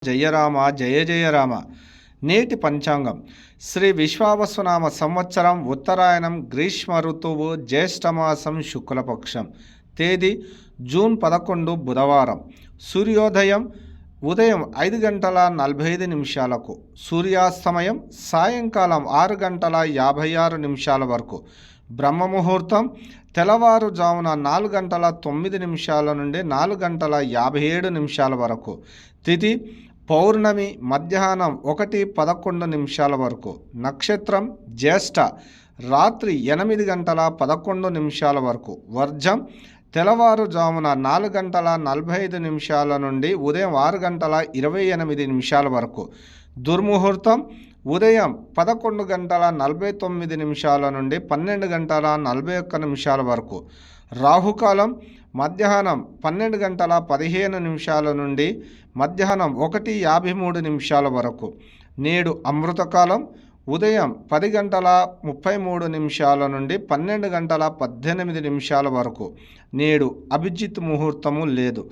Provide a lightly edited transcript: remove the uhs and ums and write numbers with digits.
జయ రామ జయ జయ రామ. నేటి పంచాంగం శ్రీ విశ్వావసునామ సంవత్సరం ఉత్తరాయణం గ్రీష్మ ఋతువు జ్యేష్ఠమాసం శుక్లపక్షం. తేదీ జూన్ 11 బుధవారం. సూర్యోదయం ఉదయం 5:45 సూర్యాస్తమయం సాయంకాలం 6:56 వరకు. బ్రహ్మముహూర్తం తెల్లవారుజామున 4:09 నుండి 4:57 వరకు. తిథి పౌర్ణమి మధ్యాహ్నం 1:11 వరకు. నక్షత్రం జ్యేష్ఠ రాత్రి 8:11 వరకు. వర్జం తెల్లవారుజామున 4:45 నుండి ఉదయం 6:28 వరకు. దుర్ముహూర్తం ఉదయం 11:49 నుండి 12:41 వరకు. రాహుకాలం మధ్యాహ్నం 12:15 నుండి మధ్యాహ్నం 1:53 వరకు. నేడు అమృతకాలం ఉదయం 10:33 నుండి 12:18 వరకు. నేడు అభిజిత్ ముహూర్తము లేదు.